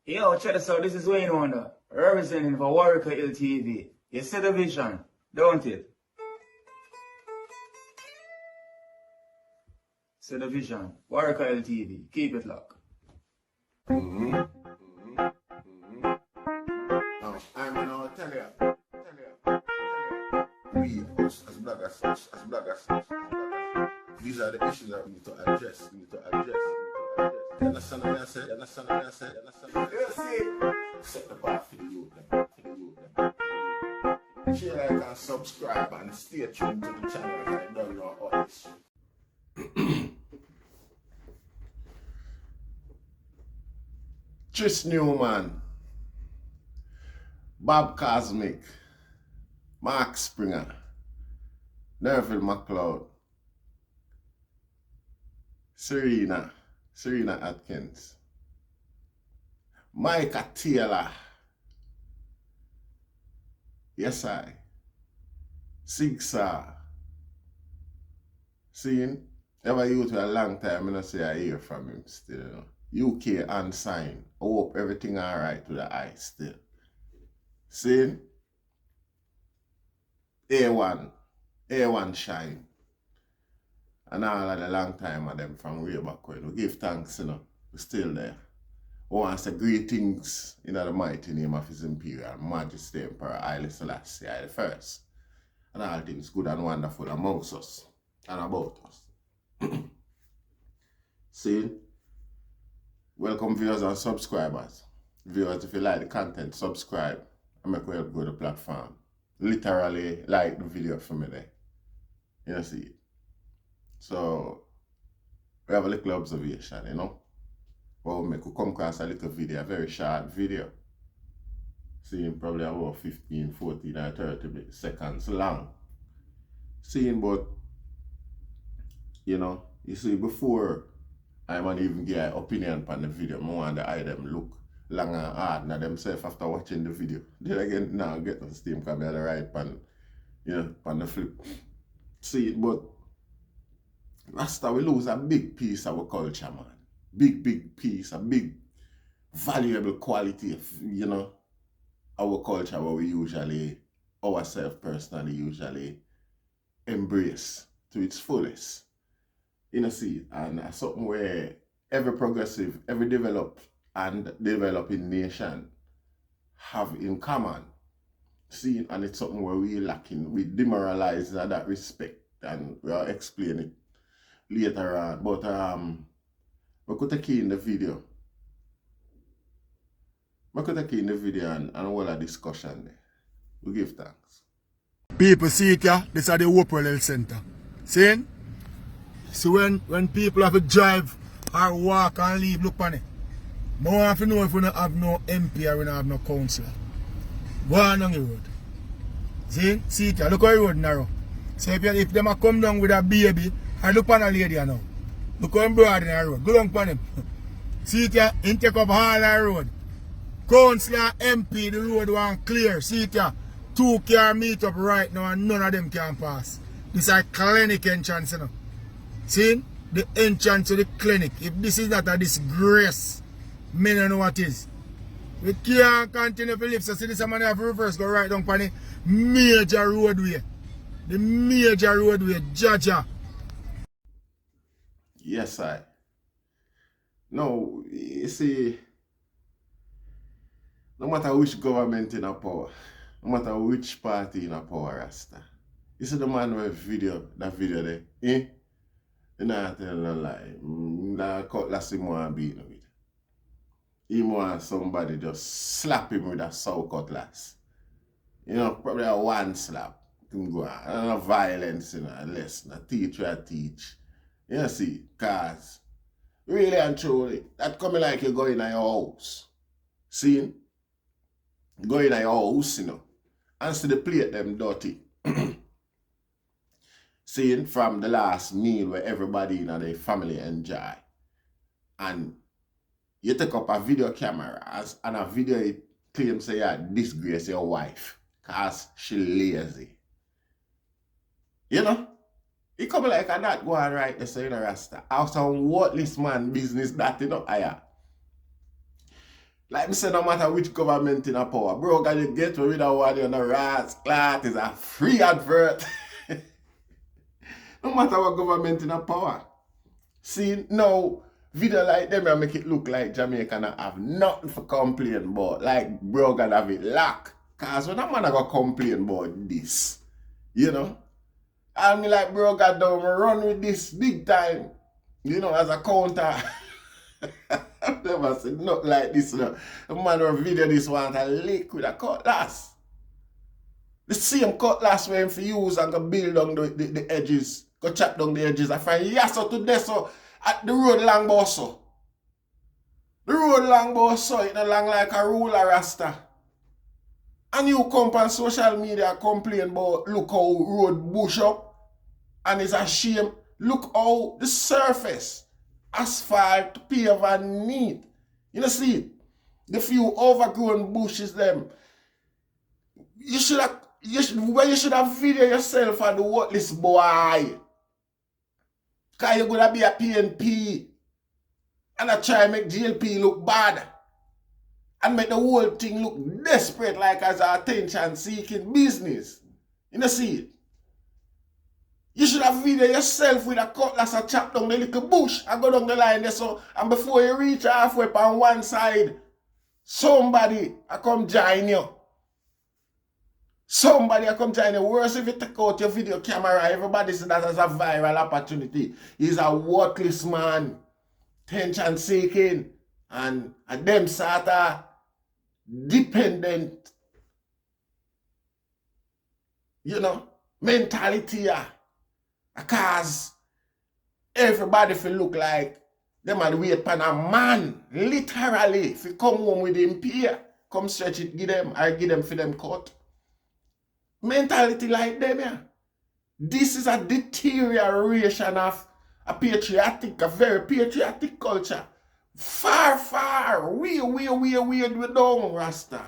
Yo, check this out. This is Wayne Wonder, representing for Warrior LTV. You see the vision, don't it? See the vision. Warrior LTV. Keep it locked. Now, I'm gonna tell you. We, as bloggers, these are the issues that we need to address. You understand what I said? Set the bar for the youth. Share, like, and subscribe, and stay tuned to the channel. I don't know all this shit. Tris Newman, Bob Cosmic, Mark Springer, Nerville McLeod, Serena Atkins, Micah Taylor, yes I, Sigsaw. Seeing, ever youth for a long time, I don't say I hear from him still, you know. UK unsigned. I hope everything alright with the eye still. See? A1 shine. And all of the long time of them from way back when. We give thanks, you know. We're still there. We want to say greetings in the mighty name of His Imperial Majesty Emperor Haile Selassie I the First. And all things good and wonderful amongst us and about us. See? Welcome viewers and subscribers. Viewers, if you like the content, subscribe and make way go to the platform. Literally like the video for me there. You know, see it. So we have a little observation, you know. Well, we come across a little video, a very short video. Seeing probably about 15, 14 or 30 seconds long. Seeing, but you know, you see before I might even get an opinion on the video. I want the eye them look long and hard now themselves after watching the video. Then again now get the steam because I had the right pan, you know, on the flip. See it, but Rasta we lose a big piece of our culture, man. Big piece, a big valuable quality of, you know, our culture where we usually, ourselves personally usually embrace to its fullest. You know, see, and something where every progressive, every developed and developing nation have in common. See, and it's something where we lacking, we demoralize that respect, and we'll explain it later on. But we could take in the video. And all a discussion there. We give thanks. People see it, yeah, this is the Wopper Health Center. See? So when people have to drive or walk and leave, look on it. I want to know if we don't have no MP or we don't have no councillor. Go on the road. See it, look how the road narrow. So if them come down with a baby, I look on a lady now. Look how I'm broad in the road. Go down on him. See it, and take up all the road. Councillor, MP, the road one clear. See it, 2 cars meet up right now and none of them can pass. This is a clinic entrance, you know. See, the entrance to the clinic. If this is not a disgrace, men don't know what is. We can't continue to live. So see this man have reverse go right down on the major roadway. The major roadway, Jaja. Yes, I. No, you see, no matter which government in a power, no matter which party in a power, Rasta. You see the man with that video there, eh? You know, tell no lie. That cutlass him want beat him with. He want somebody just slap him with a saw cutlass. You know, probably a one slap. Him go on. And no violence, you know, less. No teach where teach. You know, see, cause really and truly, that coming like you go in your house. See? You go in your house, you know, and see the plate them dirty. Seeing from the last meal where everybody in their family enjoy. And you take up a video camera and a video it claims say you disgrace your wife because she lazy. You know? It come like a that go on right there, so you know, Rasta. How some worthless man business that, you know, Like me say, no matter which government in a power, bro, can you get rid of one on the rats, clat is a free advert. No matter what government in a power. See, now, video like them and make it look like Jamaican have nothing for complain about. Like, bro, God have it lack. Cause when a man go complain about this, you know, and me like, bro, God don't run with this big time, you know, as a counter. I've never seen nothing like this. You know. A man or video this want a lick with a cutlass. The same cutlass when for use and go build on the edges, go chop down the edges. I find yes to this so at the road long bosso. The road long bosso, it not long like a ruler rasta. And you come on social media complain about look how road bush up and it's a shame. Look how the surface, asphalt, pave and neat. You know see, the few overgrown bushes them. You should have video yourself and the worthless boy. Cause you're gonna be a PNP and I try to make GLP look bad. And make the whole thing look desperate like as an attention-seeking business. You know see it? You should have video yourself with a cutlass and chop down the little bush and go down the line there so and before you reach halfway on one side, somebody I come join you. Somebody I come join you. Worse if you take out your video camera, everybody see that as a viral opportunity. He's a worthless man, attention-seeking, and them sort of dependent, you know, mentality. Because everybody feel look like them and wait upon a man, literally, if you come home with him here, come stretch it, give them, I give them for them cut. Mentality like them, yeah. This is a deterioration of a very patriotic culture. Far, way down, Rasta.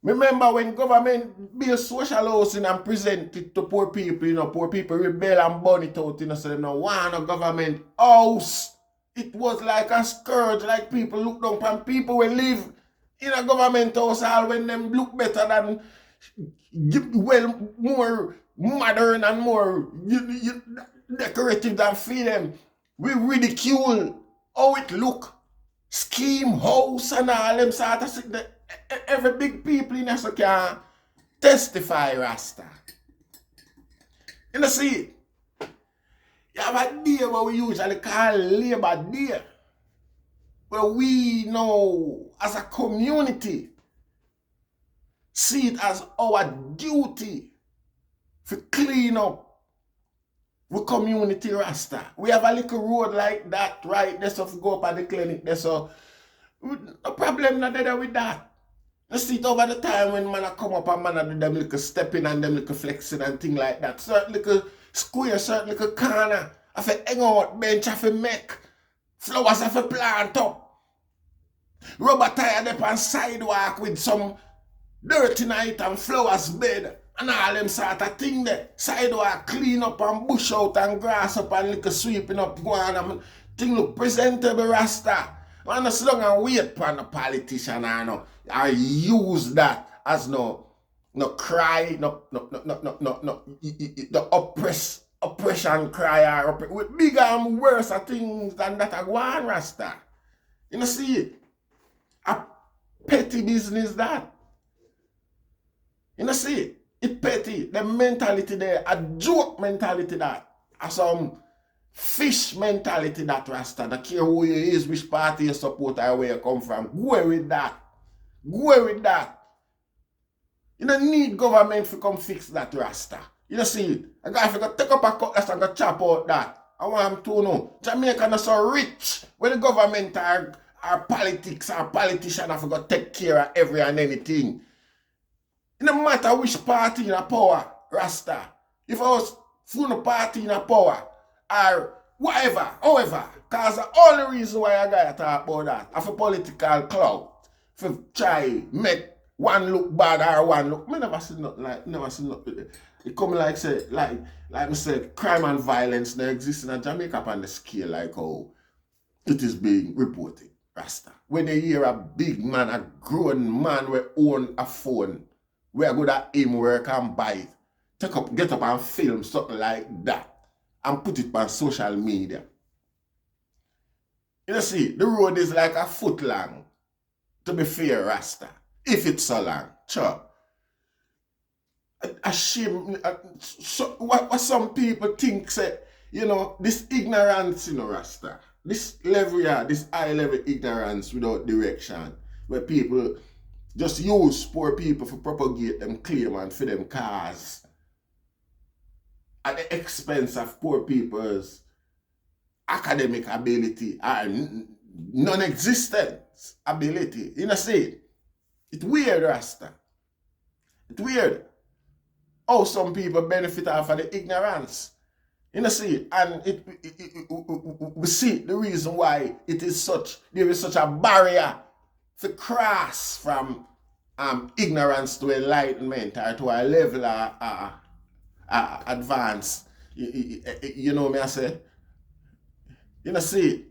Remember when government build social housing and present it to poor people, you know, poor people rebel and burn it out, you know, so they don't want a government house. It was like a scourge, like people look down upon people will live in a government house all when them look better than, well, more modern and more decorative than for them. We ridicule how it look. Scheme house and all them sort of thing. Every big people in us can testify, Rasta. You know, see, you have a day what we usually call Labor Day, where we know as a community see it as our duty to clean up the community, Rasta. We have a little road like that right there, so if we go up at the clinic there, so no problem not there with that. You see it over the time when man come up and man do them little stepping and them little flexing and thing like that. Certain little square, certain little corner, I fi hang out bench, I fi make flowers, I fi plant up. Rubber tire up on sidewalk with some dirty night and flowers bed and all them sort of thing there. Sidewalk clean up and bush out and grass up and little sweeping up go on and thing look presentable, Rasta. Man, no sit down and wait for the politician or I use that as no cry, no oppression cry or with bigger and worse things than that go on, Rasta. You know see it? A petty business that. You know see it? It petty. The mentality there, a joke mentality that. Some fish mentality that, Rasta. Don't care who you is, which party you support or where you come from. Go with that. Go with that. You don't need government to come fix that, Rasta. You don't see it. A guy if you go take up a cutlass and go chop out that. I want him to know. Jamaica is so rich. When the government are politics or politicians have to take care of every and anything. It no matter which party in a power, Rasta. If I was full of party in a power, or whatever, however, because the only reason why I got to talk about that, of a political clout, for try make one look bad or one look, I never seen nothing like, it come like say, like I said, crime and violence that exists in Jamaica on the scale like how it is being reported, Rasta. When you hear a big man, a grown man we own a phone, where good at him work and buy it, get up and film something like that and put it on social media. You see, the road is like a foot long, to be fair, Rasta. If it's so long, sure. A shame. So, what some people think, say, you know, this ignorance, you know, Rasta. This level, yeah, this high level ignorance without direction, where people just use poor people for propagate them claim and for them cause at the expense of poor people's academic ability or non-existent ability. You know, say it's weird, Rasta. It's weird how some people benefit off of the ignorance. You know, see, and we see the reason why there is such a barrier to cross from ignorance to enlightenment or to a level of advance. You know me I say? You know, see,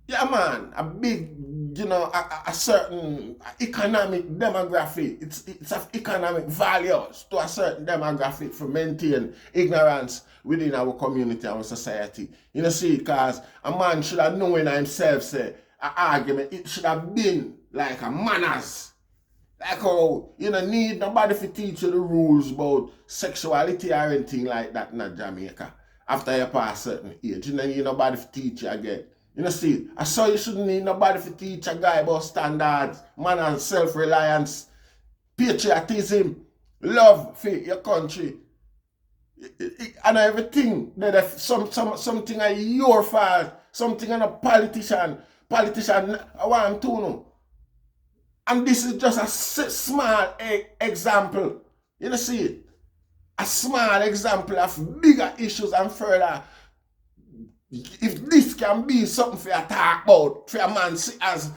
yeah, man, a big, you know, a certain economic demographic. It's of economic values to a certain demographic for maintain ignorance within our community, our society. You know, see, because a man should have known himself, say, an argument, it should have been like a manners. Like how you don't need nobody to teach you the rules about sexuality or anything like that in Jamaica. After you pass a certain age, you don't need nobody to teach you again. You know, see, I saw you shouldn't need nobody to teach a guy about standards, manners, self-reliance, patriotism, love for your country. And everything that something are your fault, something on a politician, I want to know. And this is just a small example. You know, see it? A small example of bigger issues and further. If this can be something for you to talk about, for a man see as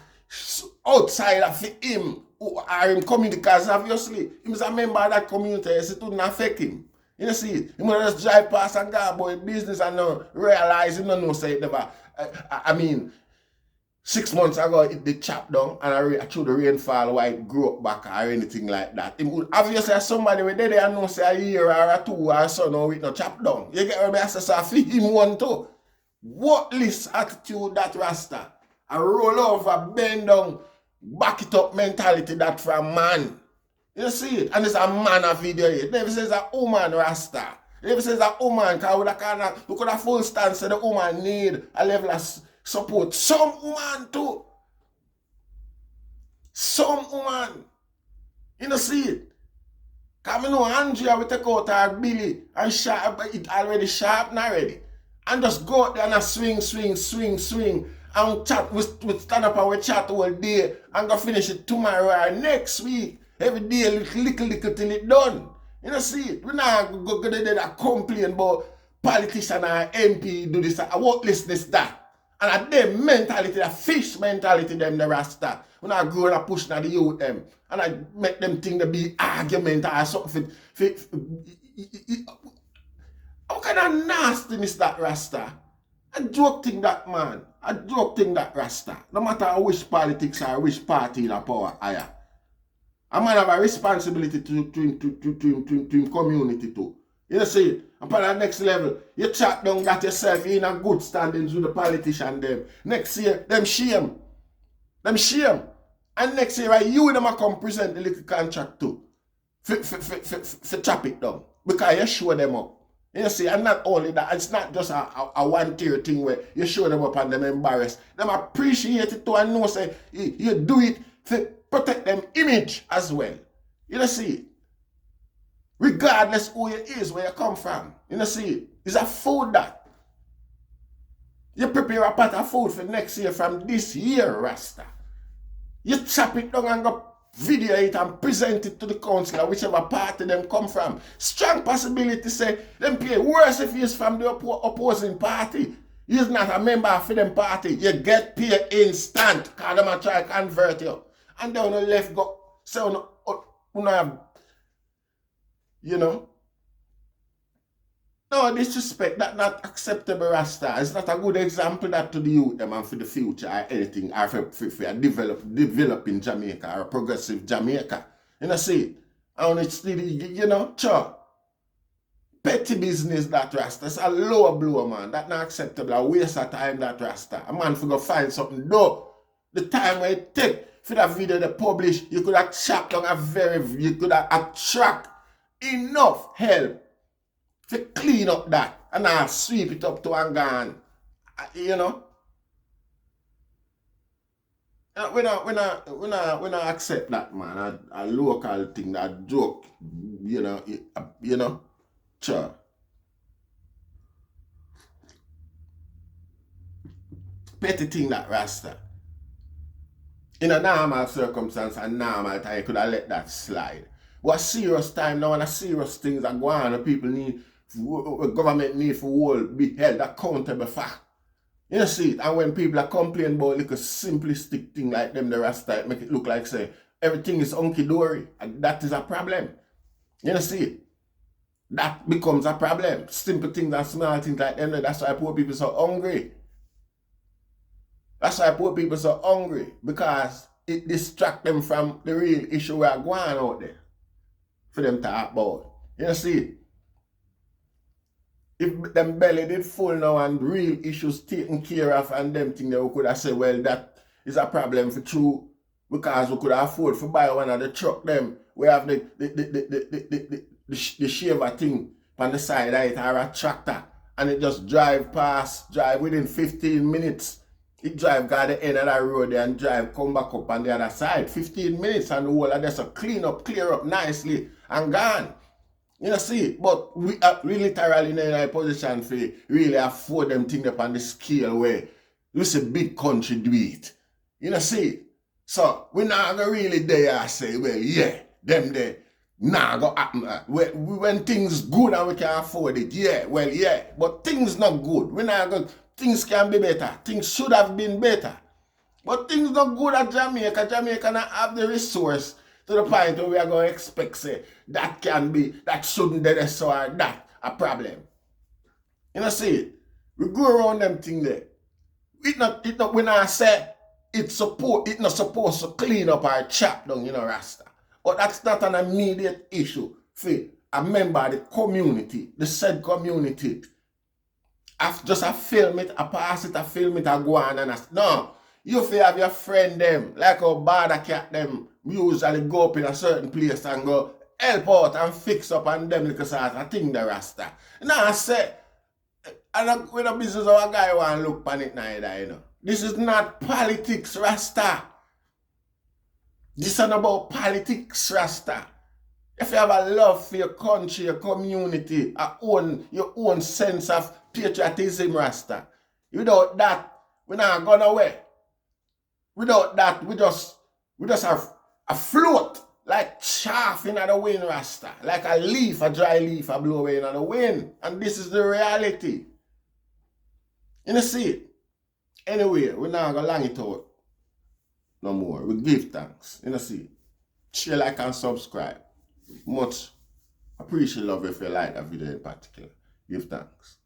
outsider for him, or him community, because obviously, he is a member of that community, so it wouldn't affect him. You know, see it? He might just drive past and go about business and not realize, he don't know, say it never. I mean, 6 months ago, it did chop down, and I threw the rainfall why it grew up back or anything like that. It would obviously somebody with there and know say a year or a 2 or so now with no chop down. You get what I say? So I feel him one too. Worthless attitude that Rasta. A roll over, bend down, back it up mentality that from man. You see it? And it's a man of video. It never says a woman Rasta. It never says a woman, because we could have full stance say the woman need a level of support. Some woman too. Some woman. You know, see it? Because I know Andrea will take out her Billy and sharp, it already sharp and already. And just go out there and swing. And chat, we stand up and we chat all day and go finish it tomorrow or next week. Every day, little till it done. You know, see it? We're not going to do that complain about politician or MP do this, a worthlessness that. And at them mentality, a fish mentality, them the Rasta. When I grow and push the youth them. And I make them think there be argument or something. How kind of nastiness that Rasta? A joke thing that man. A joke thing that Rasta. No matter which politics or which party in the power higher. A man have a responsibility to community too. You see, and for the next level, you chat down that yourself in a good standings with the politician them. Next year, them shame. Them shame. And next year, right, you and them come present the little contract too. For chop it down. Because you show them up. You see, and not only that, it's not just a one-tier thing where you show them up and them embarrassed. Them appreciate it too and know say you do it to protect them image as well. You see, regardless who you is, where you come from. You see, it's a food that. You prepare a pot of food for next year from this year, Rasta. You chop it down and go video it and present it to the council or whichever party them come from. Strong possibility say them pay worse if he's from the opposing party. He's not a member of them party. You get paid instant because them a try to convert you. And then on the left go say you know. No disrespect, that not acceptable, Rasta. It's not a good example that to the youth them and for the future or anything, or for a developing Jamaica or a progressive Jamaica. You know, see, and it's still, you know, sure. Petty business that, Rasta. It's a lower blow, man. That not acceptable. A waste of time, that, Rasta. A man for go find something, though. The time where it take for that video they publish, you could have chopped down you could have attract enough help to clean up that and I'll sweep it up to and gone. You know? We not accept that, man. A local thing, that joke, you know, sure. Petty thing, that, Rasta. In a normal circumstance and normal time, you could have let that slide. What serious time now and a serious things are going on, people need, government need for all be held accountable for. You see it, and when people are complaining about like a simplistic thing like them, the Rasta, make it look like say everything is hunky-dory, and that is a problem. You see it? That becomes a problem. Simple things and small things like them, that's why poor people are so hungry. That's why poor people are so hungry, because it distracts them from the real issue we are going out there for them to talk about. You see it? If them belly did full now and real issues taken care of and them thing, we could have said, well, that is a problem for true, because we could afford to buy one of the truck them. We have the shaver thing on the side of it, or a tractor, and it just drive within 15 minutes. It drive got the end of that road there and drive come back up on the other side. 15 minutes and the whole of this clear up nicely and gone. You know, see, but we literally in a position for really afford them things up on the scale where we see big country do it. You know, see, so we're not gonna really there and say, well, yeah, them there, nah, go happen. When things good and we can afford it, yeah, well, yeah, but things not good. We're not gonna, things can be better. Things should have been better. But things not good at Jamaica. Jamaica not have the resource to the point where we are going to expect, say, that shouldn't be this or that a problem. You know, see it? We go around them thing there. We not say it's not supposed to clean up our chap down, you know, Rasta. But that's not an immediate issue for a member of the community, the said community. Just a film it, a pass it, a film it, a go on and no. You feel have your friend them, like how bad a cat them usually go up in a certain place and go help out and fix up and them little sort of thing, the Rasta. Now I say, with a business of a guy want to look on it neither, you know. This is not politics, Rasta. This is not about politics, Rasta. If you have a love for your country, your community, your own sense of patriotism, Rasta. Without that, we're not going away. Without that, we just are afloat like chaff in the wind, Rasta. Like a dry leaf, blow away in the wind. And this is the reality. You know, see it? Anyway, we're not going to long it out no more. We give thanks. You know, see it? Share, like, and subscribe. Much appreciate love if you like that video in particular. Give thanks.